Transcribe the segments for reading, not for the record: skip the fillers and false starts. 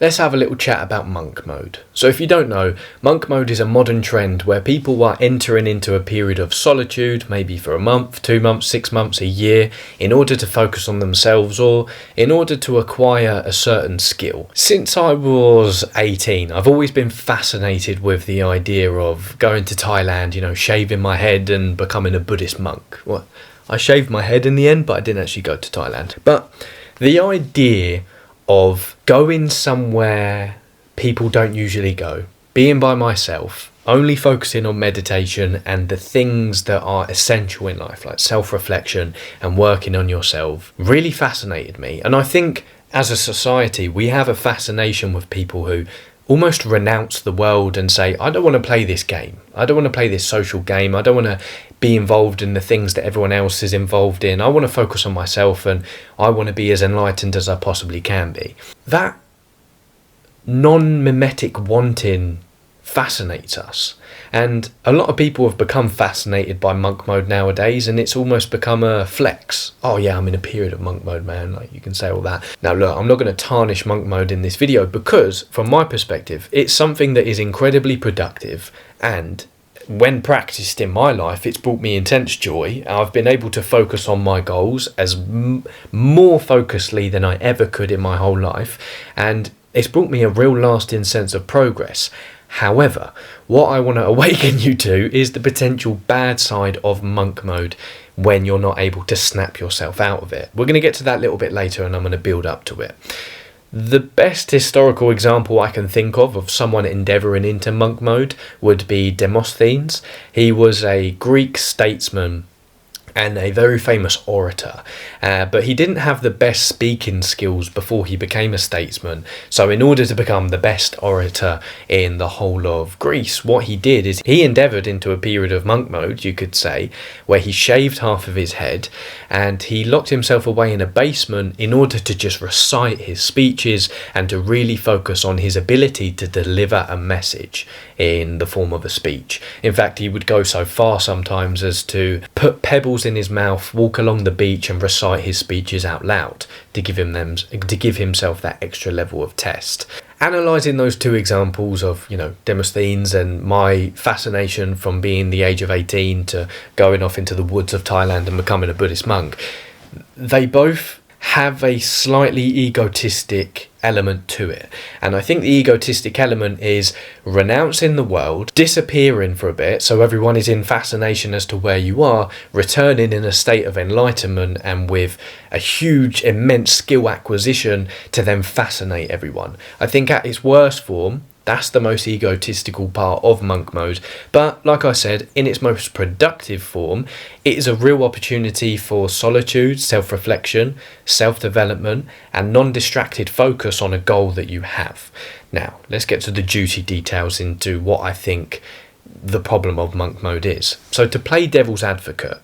Let's have a little chat about monk mode. So if you don't know, monk mode is a modern trend where people are entering into a period of solitude, maybe for a month, 2 months, 6 months, a year, in order to focus on themselves or in order to acquire a certain skill. Since I was 18, I've always been fascinated with the idea of going to Thailand, shaving my head and becoming a Buddhist monk. Well, I shaved my head in the end, but I didn't actually go to Thailand. But the idea of going somewhere people don't usually go, being by myself, only focusing on meditation and the things that are essential in life, like self-reflection and working on yourself, really fascinated me. And I think as a society, we have a fascination with people who almost renounce the world and say, I don't want to play this game. I don't want to play this social game. I don't want to be involved in the things that everyone else is involved in. I want to focus on myself and I want to be as enlightened as I possibly can be. That non-mimetic wanting fascinates us. And a lot of people have become fascinated by monk mode nowadays, and it's almost become a flex. Oh yeah, I'm in a period of monk mode, man. Like, you can say all that. Now look, I'm not going to tarnish monk mode in this video because, from my perspective, it's something that is incredibly productive, and when practiced in my life, it's brought me intense joy. I've been able to focus on my goals as more focusedly than I ever could in my whole life, and it's brought me a real lasting sense of progress. However, what I want to awaken you to is the potential bad side of monk mode when you're not able to snap yourself out of it. We're going to get to that a little bit later, and I'm going to build up to it. The best historical example I can think of someone endeavouring into monk mode would be Demosthenes. He was a Greek statesman and a very famous orator, but he didn't have the best speaking skills before he became a statesman. So in order to become the best orator in the whole of Greece, what he did is he endeavoured into a period of monk mode, you could say, where he shaved half of his head and he locked himself away in a basement in order to just recite his speeches and to really focus on his ability to deliver a message in the form of a speech. In fact, he would go so far sometimes as to put pebbles in his mouth, walk along the beach and recite his speeches out loud to give himself that extra level of test. Analysing those two examples of, Demosthenes and my fascination from being the age of 18 to going off into the woods of Thailand and becoming a Buddhist monk, they both have a slightly egotistic element to it. And I think the egotistic element is renouncing the world, disappearing for a bit so everyone is in fascination as to where you are, returning in a state of enlightenment and with a huge, immense skill acquisition to then fascinate everyone. I think at its worst form, that's the most egotistical part of monk mode. But like I said, in its most productive form, it is a real opportunity for solitude, self-reflection, self-development, and non-distracted focus on a goal that you have. Now, let's get to the juicy details into what I think the problem of monk mode is. So to play devil's advocate,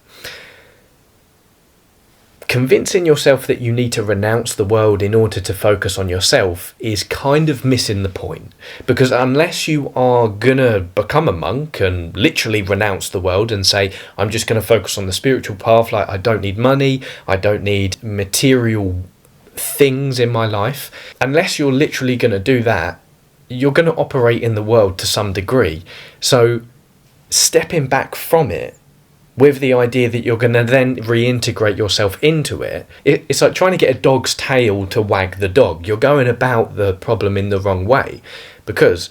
convincing yourself that you need to renounce the world in order to focus on yourself is kind of missing the point. Because unless you are gonna become a monk and literally renounce the world and say, I'm just gonna focus on the spiritual path, like I don't need money, I don't need material things in my life, unless you're literally gonna do that, you're gonna operate in the world to some degree. So stepping back from it with the idea that you're going to then reintegrate yourself into it, it's like trying to get a dog's tail to wag the dog. You're going about the problem in the wrong way, because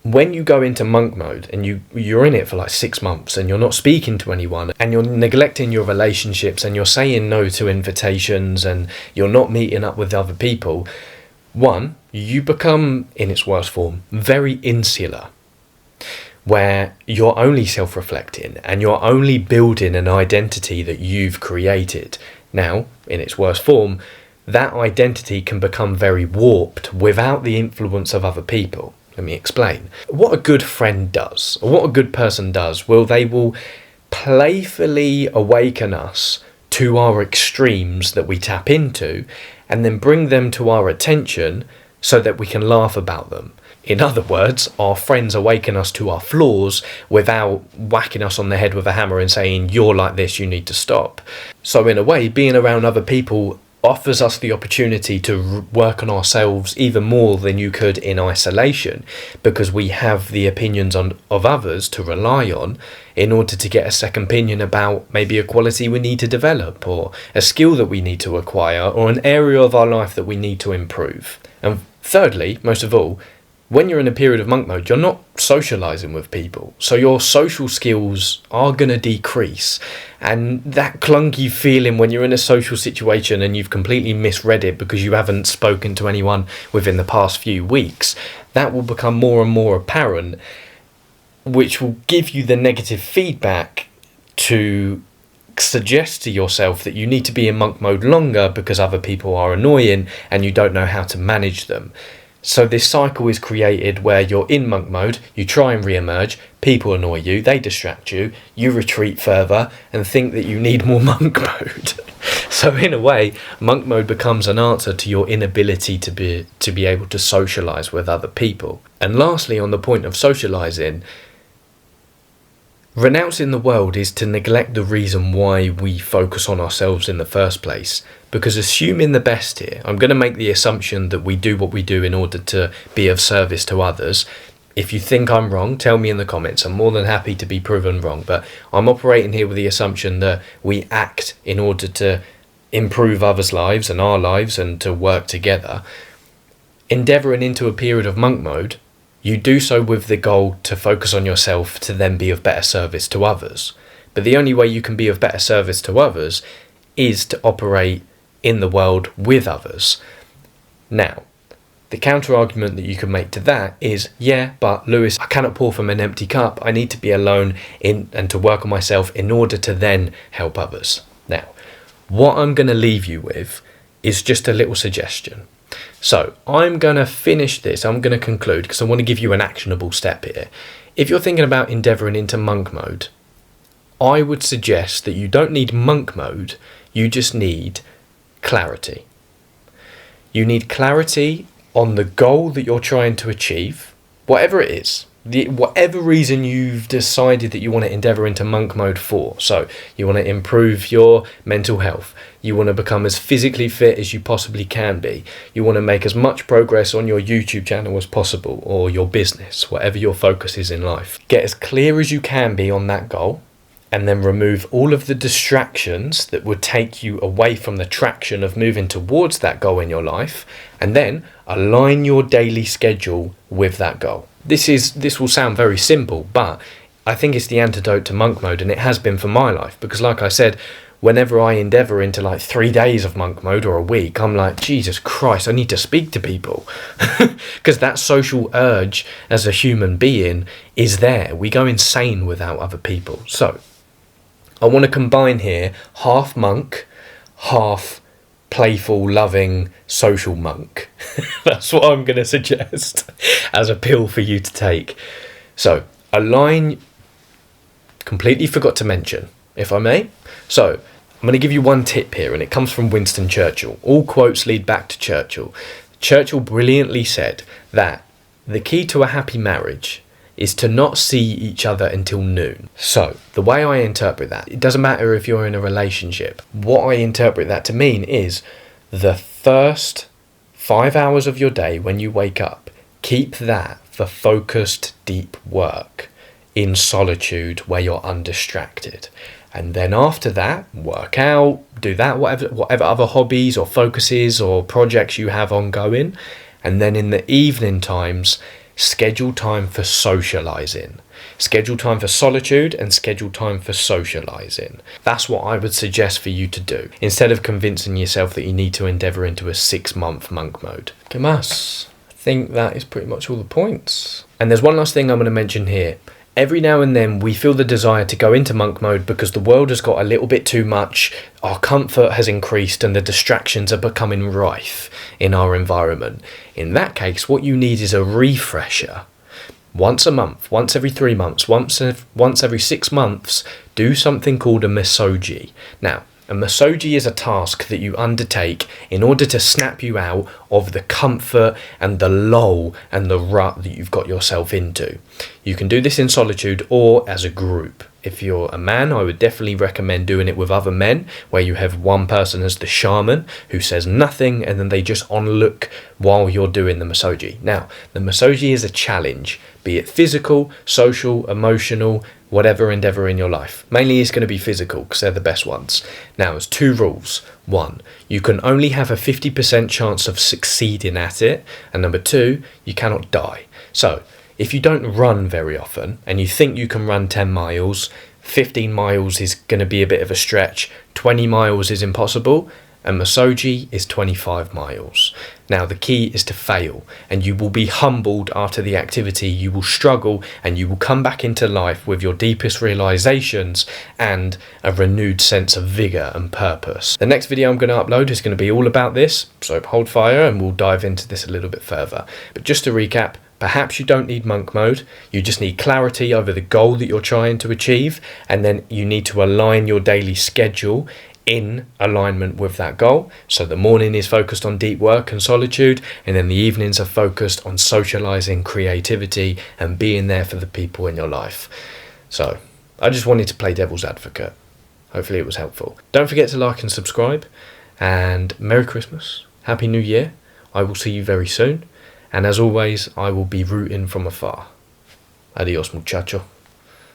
when you go into monk mode and you're in it for like 6 months and you're not speaking to anyone and you're neglecting your relationships and you're saying no to invitations and you're not meeting up with other people, one, you become, in its worst form, very insular, where you're only self-reflecting and you're only building an identity that you've created. Now, in its worst form, that identity can become very warped without the influence of other people. Let me explain. What a good friend does, or what a good person does, they will playfully awaken us to our extremes that we tap into and then bring them to our attention so that we can laugh about them. In other words, our friends awaken us to our flaws without whacking us on the head with a hammer and saying, you're like this, you need to stop. So in a way, being around other people offers us the opportunity to work on ourselves even more than you could in isolation, because we have the opinions of others to rely on in order to get a second opinion about maybe a quality we need to develop, or a skill that we need to acquire, or an area of our life that we need to improve. And thirdly, most of all, when you're in a period of monk mode, you're not socializing with people. So your social skills are going to decrease. And that clunky feeling when you're in a social situation and you've completely misread it because you haven't spoken to anyone within the past few weeks, that will become more and more apparent, which will give you the negative feedback to suggest to yourself that you need to be in monk mode longer because other people are annoying and you don't know how to manage them. So this cycle is created where you're in monk mode, you try and re-emerge, people annoy you, they distract you, you retreat further and think that you need more monk mode. So in a way, monk mode becomes an answer to your inability to be able to socialise with other people. And lastly, on the point of socialising, renouncing the world is to neglect the reason why we focus on ourselves in the first place. Because assuming the best here, I'm going to make the assumption that we do what we do in order to be of service to others. If you think I'm wrong, tell me in the comments. I'm more than happy to be proven wrong. But I'm operating here with the assumption that we act in order to improve others' lives and our lives and to work together. Endeavouring into a period of monk mode, you do so with the goal to focus on yourself to then be of better service to others. But the only way you can be of better service to others is to operate in the world with others. Now, the counter argument that you can make to that is, yeah, but Lewis, I cannot pour from an empty cup. I need to be alone and to work on myself in order to then help others. Now, what I'm going to leave you with is just a little suggestion. So I'm going to finish this. I'm going to conclude because I want to give you an actionable step here. If you're thinking about endeavouring into monk mode, I would suggest that you don't need monk mode. You just need clarity. You need clarity on the goal that you're trying to achieve, whatever it is. Whatever reason you've decided that you want to endeavour into monk mode for. So you want to improve your mental health. You want to become as physically fit as you possibly can be. You want to make as much progress on your YouTube channel as possible, or your business, whatever your focus is in life. Get as clear as you can be on that goal, and then remove all of the distractions that would take you away from the traction of moving towards that goal in your life, and then align your daily schedule with that goal. This will sound very simple, but I think it's the antidote to monk mode, and it has been for my life, because like I said, whenever I endeavour into like 3 days of monk mode or a week, I'm like, Jesus Christ, I need to speak to people. Because that social urge as a human being is there. We go insane without other people. So I want to combine here half monk, half playful, loving, social monk. That's what I'm going to suggest as a pill for you to take. So align, completely forgot to mention, if I may. So I'm going to give you one tip here, and it comes from Winston Churchill. All quotes lead back to Churchill. Churchill brilliantly said that the key to a happy marriage is to not see each other until noon. So the way I interpret that, it doesn't matter if you're in a relationship. What I interpret that to mean is the first 5 hours of your day when you wake up, keep that for focused, deep work in solitude where you're undistracted. And then after that, work out, do that, whatever other hobbies or focuses or projects you have ongoing. And then in the evening times, schedule time for socialising. Schedule time for solitude and schedule time for socialising. That's what I would suggest for you to do, instead of convincing yourself that you need to endeavour into a 6-month monk mode. Kamas, I think that is pretty much all the points. And there's one last thing I'm going to mention here. Every now and then we feel the desire to go into monk mode because the world has got a little bit too much, our comfort has increased and the distractions are becoming rife in our environment. In that case, what you need is a refresher. Once a month, once every 3 months, once every 6 months, do something called a misogi. Now, a misogi is a task that you undertake in order to snap you out of the comfort and the lull and the rut that you've got yourself into. You can do this in solitude or as a group. If you're a man, I would definitely recommend doing it with other men, where you have one person as the shaman who says nothing and then they just onlook while you're doing the massage. Now, the massage is a challenge, be it physical, social, emotional, whatever endeavour in your life. Mainly it's going to be physical because they're the best ones. Now, there's 2 rules. 1, you can only have a 50% chance of succeeding at it. And number 2, you cannot die. So, if you don't run very often and you think you can run 10 miles, 15 miles is going to be a bit of a stretch, 20 miles is impossible, and Masoji is 25 miles. Now, the key is to fail, and you will be humbled after the activity. You will struggle, and you will come back into life with your deepest realizations and a renewed sense of vigor and purpose. The next video I'm going to upload is going to be all about this, so hold fire and we'll dive into this a little bit further. But just to recap, perhaps you don't need monk mode, you just need clarity over the goal that you're trying to achieve, and then you need to align your daily schedule in alignment with that goal. So the morning is focused on deep work and solitude, and then the evenings are focused on socializing, creativity, and being there for the people in your life. So I just wanted to play devil's advocate. Hopefully it was helpful. Don't forget to like and subscribe, and Merry Christmas, Happy New Year. I will see you very soon. And as always, I will be rooting from afar. Adios, muchacho.